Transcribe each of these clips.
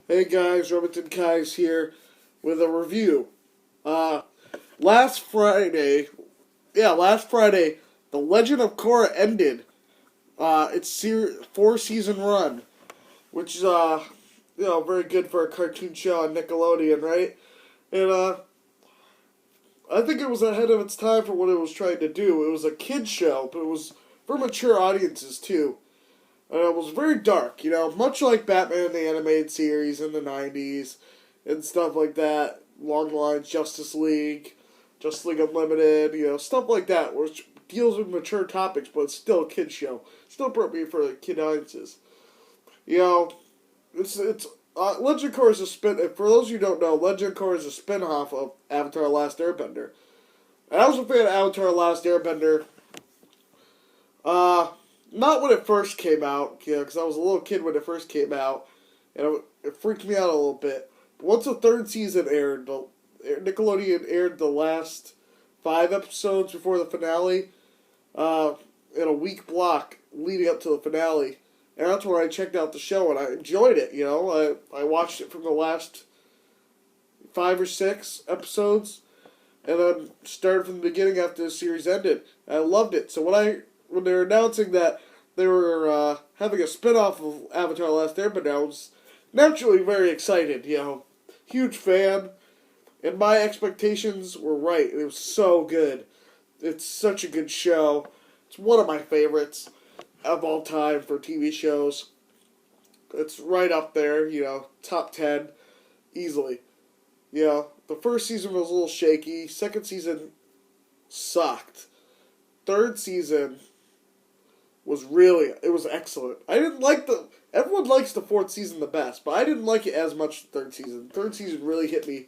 Hey guys, Remington Kais here with a review. Uh, last Friday, last Friday, The Legend of Korra ended its four-season run, which is very good for a cartoon show on Nickelodeon, right? And I think it was ahead of its time for what it was trying to do. It was a kids show, but it was for mature audiences too. And it was very dark, much like Batman the Animated Series in the 90s and stuff like that. Long lines, Justice League Unlimited, stuff like that, which deals with mature topics, but it's still a kid's show. Still appropriate for kid audiences. You know, it's Legend of Korra is a spin. For those of you who don't know, Legend of Korra is a spin-off of Avatar: The Last Airbender. And I was a fan of Avatar: The Last Airbender. Not when it first came out, because I was a little kid when it first came out, and it freaked me out a little bit. But once the third season aired, Nickelodeon aired the last 5 episodes before the finale, in a week block leading up to the finale. And that's when I checked out the show, and I enjoyed it, I watched it from the last 5 or 6 episodes, and then started from the beginning after the series ended. And I loved it. So when they were announcing that they were having a spin-off of Avatar: The Last Airbender, I was naturally very excited, Huge fan, and my expectations were right. It was so good. It's such a good show. It's one of my favorites of all time for TV shows. It's right up there, top 10, easily. The first season was a little shaky. Second season sucked. Third season it was excellent. I didn't like everyone likes the fourth season the best, but I didn't like it as much the third season. Third season really hit me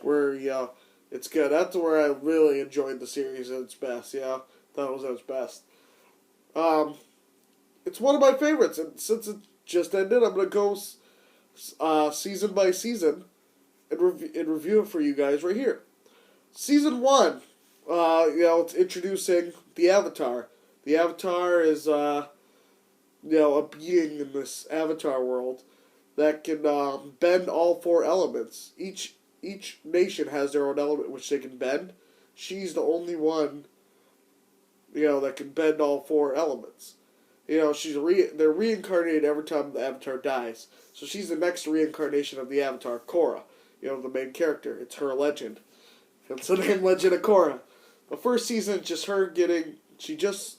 where, it's good. That's where I really enjoyed the series at its best, Thought it was at its best. It's one of my favorites, and since it just ended, I'm going to go season by season and review it for you guys right here. Season 1, it's introducing the Avatar. The Avatar is, a being in this Avatar world that can bend all 4 elements. Each nation has their own element which they can bend. She's the only one, that can bend all 4 elements. They're reincarnated every time the Avatar dies. So she's the next reincarnation of the Avatar, Korra. The main character. It's her legend. It's the name Legend of Korra. The first season is just her she just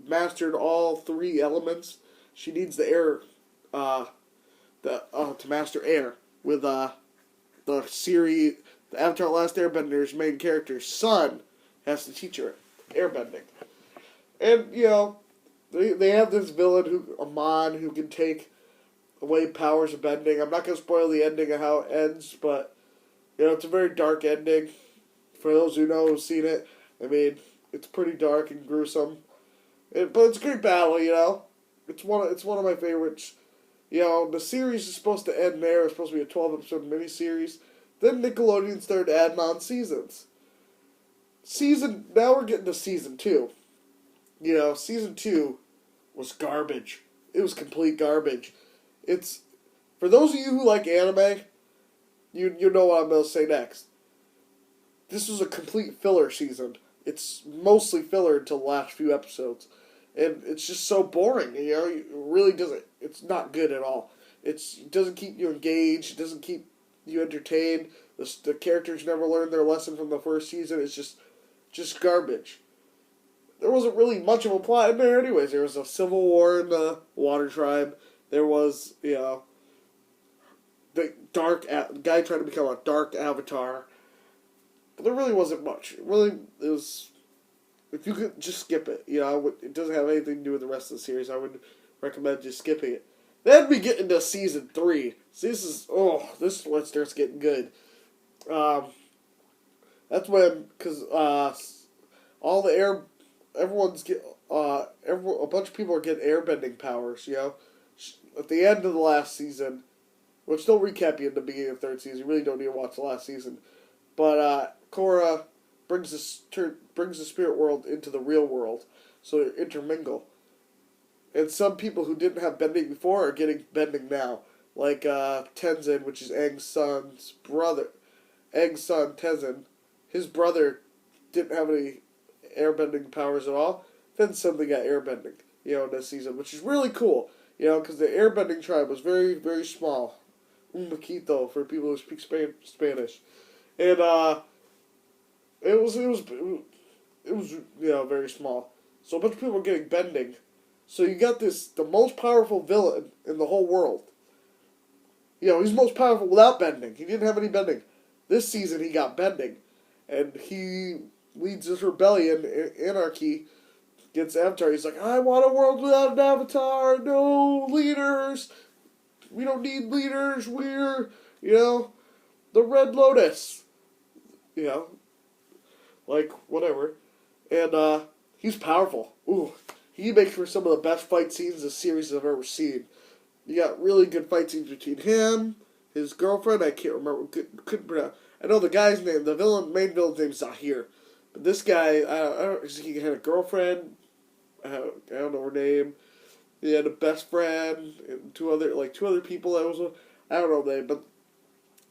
mastered all 3 elements. She needs the air, to master air with the series. The Avatar: The Last Airbender's main character's son has to teach her airbending, and they have this villain Amon, who can take away powers of bending. I'm not gonna spoil the ending of how it ends, but it's a very dark ending. For those who know who've seen it, it's pretty dark and gruesome. But it's a great battle, It's one of my favorites. The series is supposed to end there. It's supposed to be a 12-episode miniseries. Then Nickelodeon started adding on seasons. Now we're getting to season 2. Season 2 was garbage. It was complete garbage. For those of you who like anime, you know what I'm going to say next. This was a complete filler season. It's mostly filler until the last few episodes. And it's just so boring, It really doesn't. It's not good at all. It doesn't keep you engaged. It doesn't keep you entertained. The characters never learn their lesson from the first season. It's just garbage. There wasn't really much of a plot in there anyways. There was a civil war in the Water Tribe. There was, the guy trying to become a dark avatar. But there really wasn't much. It was... If you could just skip it, it doesn't have anything to do with the rest of the series. I would recommend just skipping it. Then we get into season 3. So this is when it starts getting good. That's when, because all the a bunch of people are getting airbending powers. At the end of the last season, which don't recap you in the beginning of the third season. You really don't need to watch the last season, but Korra brings the spirit world into the real world, so they intermingle. And some people who didn't have bending before are getting bending now. like Tenzin, which is Aang's son's brother. Aang's son, Tenzin, his brother didn't have any airbending powers at all. Then suddenly got airbending, in this season, which is really cool, because the airbending tribe was very, very small. Un poquito for people who speak Spanish. And, it was very small. So a bunch of people were getting bending. So you got the most powerful villain in the whole world. He's most powerful without bending. He didn't have any bending. This season he got bending. And he leads this rebellion, anarchy, against Avatar. He's like, I want a world without an Avatar. No leaders. We don't need leaders. We're, the Red Lotus. Like, whatever. And, he's powerful. Ooh. He makes for some of the best fight scenes the series I've ever seen. You got really good fight scenes between him, his girlfriend, I can't remember, couldn't pronounce. I know the guy's name, main villain's name is Zahir. But this guy, I don't he had a girlfriend, I don't know her name. He had a best friend, and two other people I don't know their name, but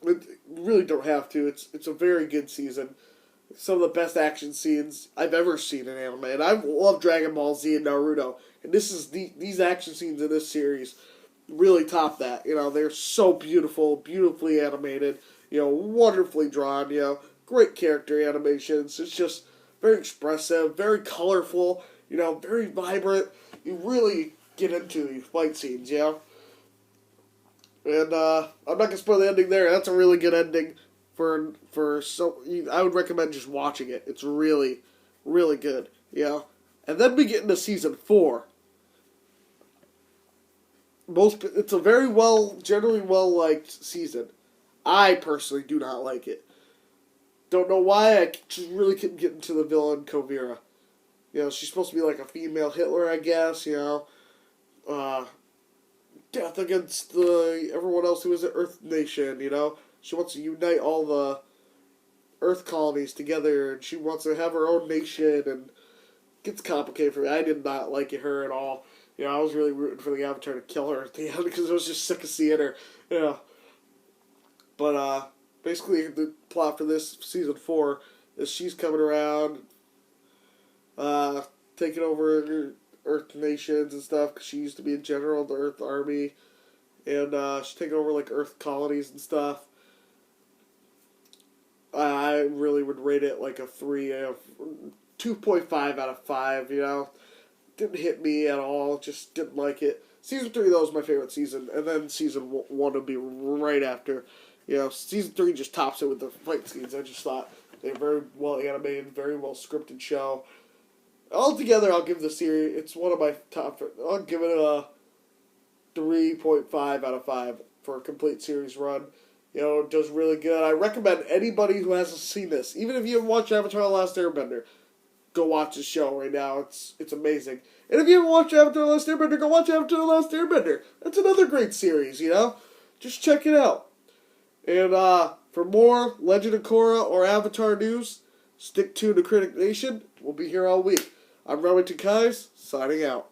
you really don't have to. It's a very good season. Some of the best action scenes I've ever seen in anime, and I love Dragon Ball Z and Naruto, and these action scenes in this series really top that. They're so beautifully animated, wonderfully drawn, great character animations. It's just very expressive, very colorful, very vibrant. You really get into these fight scenes, And I'm not gonna spoil the ending there. That's a really good ending. I would recommend just watching it. It's really, really good, And then we get into season 4. It's a generally well liked season. I personally do not like it. Don't know why. I just really couldn't get into the villain Kovira. She's supposed to be like a female Hitler, I guess. Death against everyone else who is an Earth nation. She wants to unite all the Earth colonies together, and she wants to have her own nation, and it gets complicated for me. I did not like her at all. I was really rooting for the Avatar to kill her at the end because I was just sick of seeing her. But basically the plot for this season 4 is she's coming around, taking over Earth nations and stuff, because she used to be a general of the Earth Army, and she's taking over like Earth colonies and stuff. I really would rate it like a 2.5 out of 5, Didn't hit me at all, just didn't like it. Season 3, though, was my favorite season, and then season 1 would be right after. Season 3 just tops it with the fight scenes. I just thought they were very well animated, very well scripted show. Altogether, I'll give the series, it's one of my top, I'll give it a 3.5 out of 5 for a complete series run. It does really good. I recommend anybody who hasn't seen this, even if you haven't watched Avatar: The Last Airbender, go watch this show right now. It's amazing. And if you haven't watched Avatar: The Last Airbender, go watch Avatar: The Last Airbender. That's another great series, Just check it out. And for more Legend of Korra or Avatar news, stick tuned to Critic Nation. We'll be here all week. I'm Remington Kais, signing out.